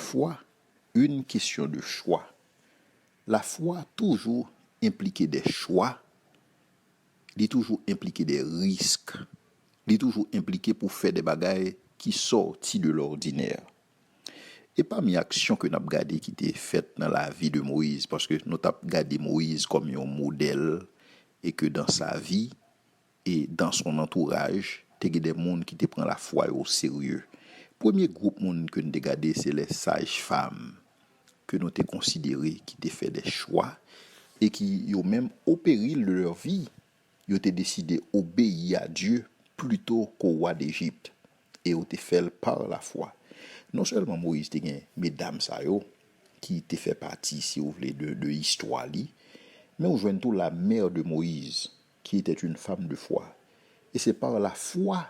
fois une question de choix. La foi toujours impliqué des choix, il est toujours impliqué des risques, il est toujours impliqué pour faire des bagailles qui sortent de l'ordinaire. Et parmi les actions que nous avons regardées qui étaient faites dans la vie de Moïse, parce que nous avons regardé Moïse comme un modèle, et que dans sa vie et dans son entourage, il y a des gens qui te prennent la foi au sérieux. Le premier groupe monde que nous avons regardé, c'est les sages-femmes, que nous avons considéré qui ont fait des choix et qui ont même au péril de leur vie, ils ont décidé d'obéir à Dieu plutôt qu'au roi d'Égypte. Et ils ont fait par la foi. Non seulement Moïse te gen mesdames sa yo qui te fait partie si vous voulez de l'histoire li, mais on joint tout la mère de Moïse qui était une femme de foi. Et c'est par la foi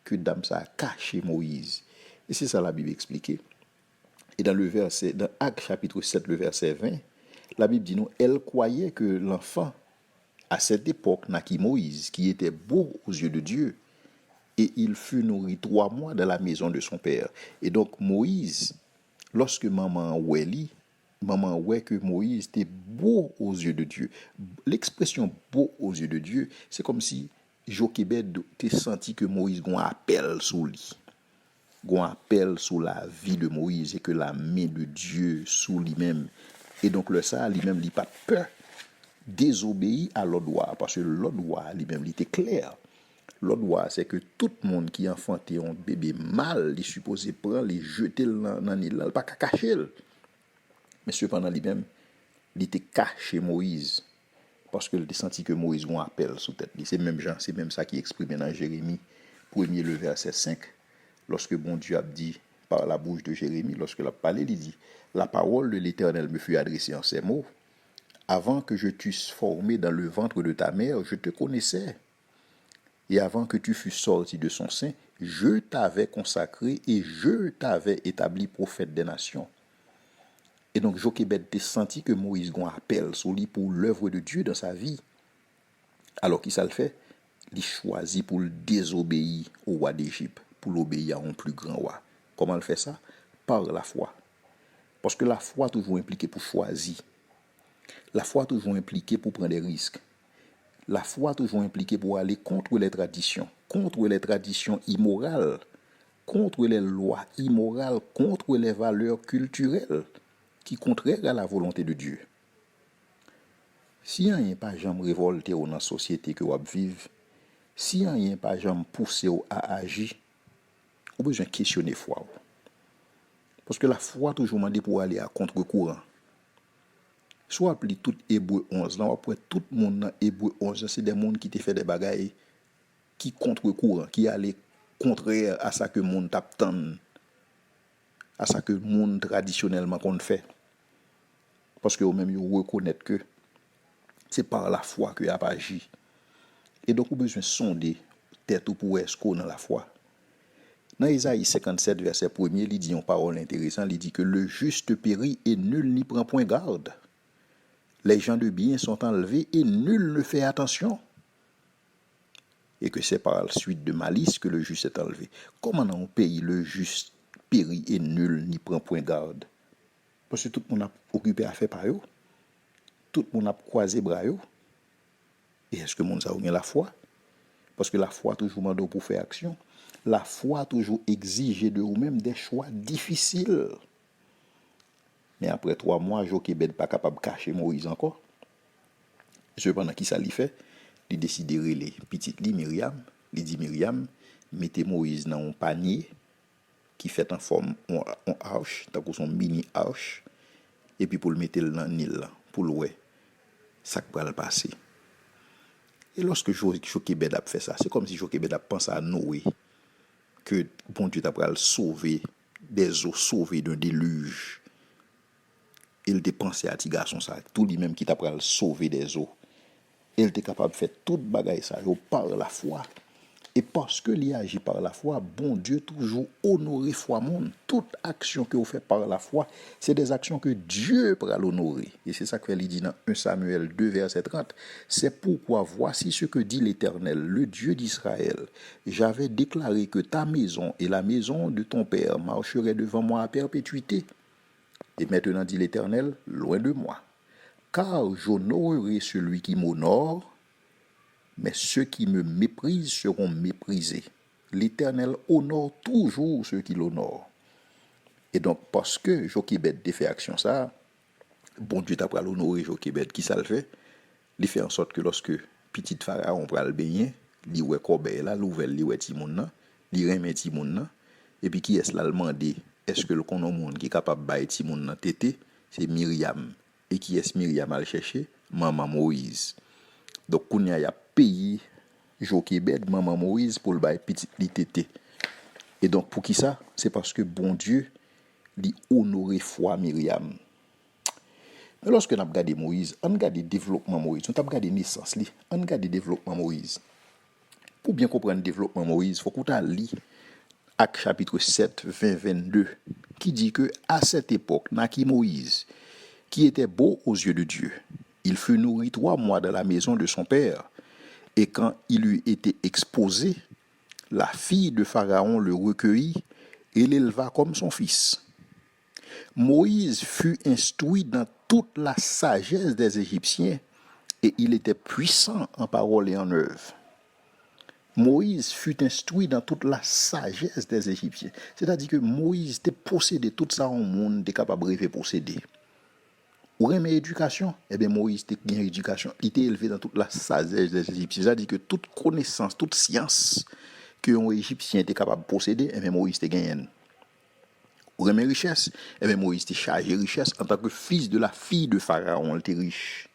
que dame ça a caché Moïse. Et c'est ça la Bible expliquée. Et dans Actes chapitre 7 le verset 20, la Bible dit nous, elle croyait que l'enfant à cette époque naquit Moïse qui était beau aux yeux de Dieu. Et il fut nourri 3 mois dans la maison de son père. Et donc Moïse, lorsque maman ouait que Moïse était beau aux yeux de Dieu. L'expression beau aux yeux de Dieu, c'est comme si Jochebed t'ait senti que Moïse gon appel sous lui. Gon appel sous la vie de Moïse et que la main de Dieu sous lui-même. Et donc le ça lui-même il pas peur désobéir à l'autre loi parce que l'autre loi lui-même il était clair. L'autre loi, c'est que tout le monde qui enfante un bébé mal, il est supposé prendre, les jeter dans l'île, pas cacher. Mais cependant, lui-même, il était caché Moïse, parce qu'il a senti que Moïse a un appel sous tête. C'est même ça qui est exprimé dans Jérémie 1er, le verset 5, lorsque bon Dieu a dit par la bouche de Jérémie, lorsque il a parlé, il dit, la parole de l'Éternel me fut adressée en ces mots. Avant que je t'eusse formé dans le ventre de ta mère, je te connaissais. Et avant que tu fusses sorti de son sein, je t'avais consacré et je t'avais établi prophète des nations. Et donc Jochebed t'a senti que Moïse a un appel sur lui pour l'œuvre de Dieu dans sa vie. Alors qu'il ça le fait, il choisit pour le désobéir au roi d'Égypte, pour l'obéir à un plus grand roi. Comment il fait ça? Par la foi. Parce que la foi toujours impliquée pour choisir. La foi toujours impliquée pour prendre des risques. La foi toujours impliquée pour aller contre les traditions immorales, contre les lois immorales, contre les valeurs culturelles qui contraires à la volonté de Dieu. Si on n'est pas jamais révolté dans la société que vous vivez, si on n'est pas jamais poussé à agir, on a besoin de questionner la foi. Parce que la foi toujours demandé pour aller à contre-courant. Soit appelé tout Hébreu 11, là, après tout le monde dans Hébreu 11, c'est des gens qui te fait des bagailles qui contre-courant, qui allaient contraire à ça que le monde t'attend, à ça que le monde traditionnellement qu'on fait. Parce que eux-mêmes, ils reconnaissent que c'est par la foi qu'il a agi. Et donc, on a besoin de sonder tête ou pour est-ce qu'on a la foi. Dans Isaïe 57, verset 1er, il dit une parole intéressante, il dit que le juste périt et nul n'y prend point garde. Les gens de bien sont enlevés et nul ne fait attention. Et que c'est par la suite de malice que le juste est enlevé. Comment dans un pays le juste périt et nul n'y prend point garde? Parce que tout le monde a occupé à faire par eux. Tout le monde a croisé bras eux. Et est-ce que le monde a eu la foi? Parce que la foi toujours demande pour faire action. La foi toujours exige de vous-même des choix difficiles. Mais après 3 mois, Jochebed n'est pas capable de cacher Moïse encore. Cependant, qui ça lui fait? Il décide de les petites li Myriam. Il dit Myriam, mettez Moïse dans un panier qui fait en forme en arche, tant que son mini arche, et puis pour le mettre dans le Nil, pour le ouais, ça va le passer. Et lorsque Jochebed a fait ça, c'est comme si Jochebed a pensé à Noé, que bon Dieu t'a le sauver des eaux, sauver d'un déluge. Il était pensé à ti garçon ça, tout lui-même qui t'a le sauver des eaux. Il était capable de faire toute bagaille ça par la foi. Et parce que il agit par la foi, bon Dieu toujours honorer foi monde. Toute action que vous faites par la foi, c'est des actions que Dieu pourra l'honorer. Et c'est ça qu'il dit dans 1 Samuel 2, verset 30. C'est pourquoi voici ce que dit l'Éternel, le Dieu d'Israël. J'avais déclaré que ta maison et la maison de ton père marcheraient devant moi à perpétuité. Et maintenant, dit l'Éternel, loin de moi. Car j'honorerai celui qui m'honore, mais ceux qui me méprisent seront méprisés. L'Éternel honore toujours ceux qui l'honorent. Et donc, parce que Jochebed fait action ça, bon Dieu t'a pral honorer Jochebed, qui ça le fait? Il fait en sorte que lorsque petit pharaon pral baigner, li wè corbeille là, l'ouvel li wè ti moun nan, li remet ti moun nan, et puis qui est là le mandé? Est-ce que le konon moun qui est capable bailler ti moun nan tété? C'est Myriam. Et qui est Myriam al chercher? Maman Moïse. Donc kounya y a payé Jochebed, maman Moïse pour le bailler petit li tété. Et donc pour qui ça? C'est parce que bon Dieu li honoré foi Myriam. Mais lorsque nous avons regardé Moïse, on regarde le développement Moïse, on a regardé la naissance, on regarde le développement Moïse. Pour bien comprendre le développement Moïse, il faut qu'on lit Actes chapitre 7, 20-22, qui dit que à cette époque, naquit Moïse, qui était beau aux yeux de Dieu. Il fut nourri 3 mois dans la maison de son père, et quand il eut été exposé, la fille de Pharaon le recueillit et l'éleva comme son fils. Moïse fut instruit dans toute la sagesse des Égyptiens et il était puissant en parole et en œuvre. Moïse fut instruit dans toute la sagesse des Égyptiens. C'est-à-dire que Moïse était possédé tout ça au monde, était capable de posséder. Ou même éducation, eh bien Moïse était bien éducation, il était élevé dans toute la sagesse des Égyptiens. C'est-à-dire que toute connaissance, toute science que un Égyptien était capable de posséder, eh bien Moïse était gagné. Ou remet richesse, eh bien Moïse était chargé richesse en tant que fils de la fille de Pharaon, il était riche.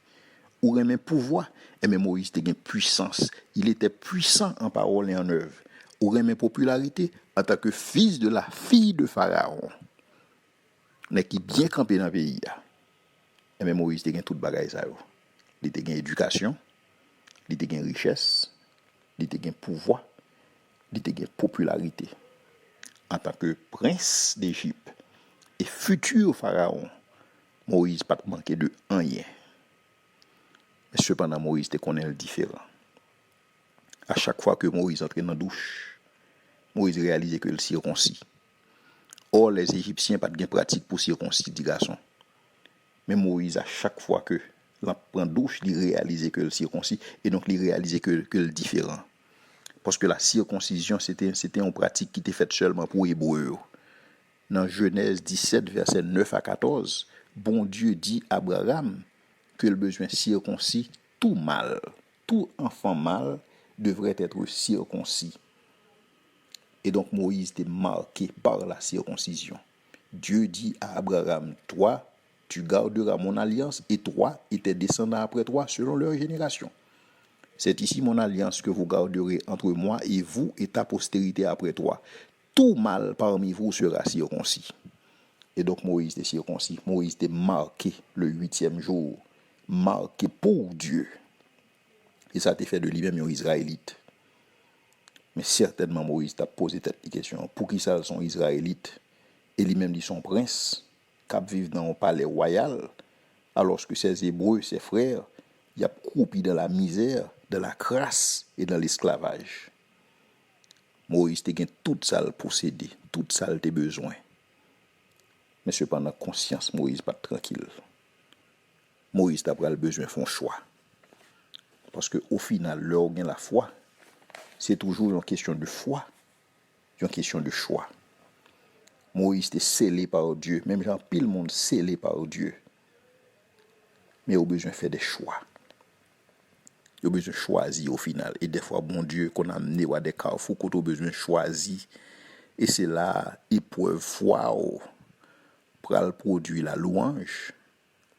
Ou remet pouvoir, eh bien Moïse était puissance, il était puissant en parole et en œuvre. Ou remet popularité en tant que fils de la fille de Pharaon, mais qui bien campé dans le pays. Eh bien Moïse était toute bagaille ça. Il était éducation, il était richesse, il était pouvoir, il était popularité. En tant que prince d'Égypte et futur pharaon, Moïse pas manqué de rien. Mais cependant, Moïse te connaît le différent. À chaque fois que Moïse entrait dans la douche, Moïse réalisait que le circoncis. Or, les Égyptiens pas de pratique pour circoncis, dit garçon. Mais Moïse, à chaque fois que l'on prend douche, il réalisait que le circoncis, et donc il réalisait que le différent. Parce que la circoncision, c'était une pratique qui était faite seulement pour les Hébreux. Dans Genèse 17, versets 9 à 14, bon Dieu dit à Abraham que le besoin circoncis, tout mâle, tout enfant mâle devrait être circoncis. Et donc Moïse était marqué par la circoncision. Dieu dit à Abraham, toi, tu garderas mon alliance et toi et tes descendants après toi selon leur génération. C'est ici mon alliance que vous garderez entre moi et vous et ta postérité après toi. Tout mâle parmi vous sera circoncis. Et donc Moïse était circoncis. Moïse était marqué le 8e jour. Marqué pour Dieu. Et ça a été fait de lui-même un Israélite. Mais certainement Moïse t'a posé cette question. Pour qui ça sont Israélites? Et lui-même dit son prince, qui vivent dans un palais royal, alors que ses Hébreux, ses frères, il a croupi dans la misère, dans la crasse et dans l'esclavage. Moïse te gain tout ça le posséder, tout ça le besoin. Mais cependant, conscience, Moïse pas tranquille. Moïse t'a pris le besoin de faire un choix. Parce que au final, l'heure gain la foi, c'est toujours une question de foi, une question de choix. Moïse était scellé par Dieu, même Jean pile monde scellé par Dieu. Mais il a besoin de faire des choix. Il a besoin de choisir au final. Et des fois, bon Dieu, qu'on a amené à des carrefours, qu'on a besoin de choisir. Et c'est là, épreuve foi, pour produire la louange,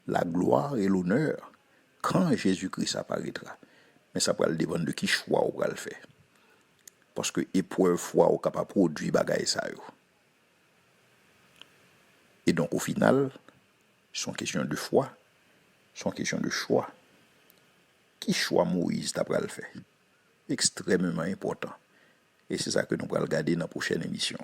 la gloire et l'honneur quand Jésus-Christ apparaîtra. Mais ça va le dépendre de qui choix on va le faire. Parce que épreuve foi, on est capable de produire bagaille ça. Et donc, au final, c'est une question de foi, c'est une question de choix. Qui choix Moïse t'a le faire? Extrêmement important. Et c'est ça que nous allons regarder dans la prochaine émission.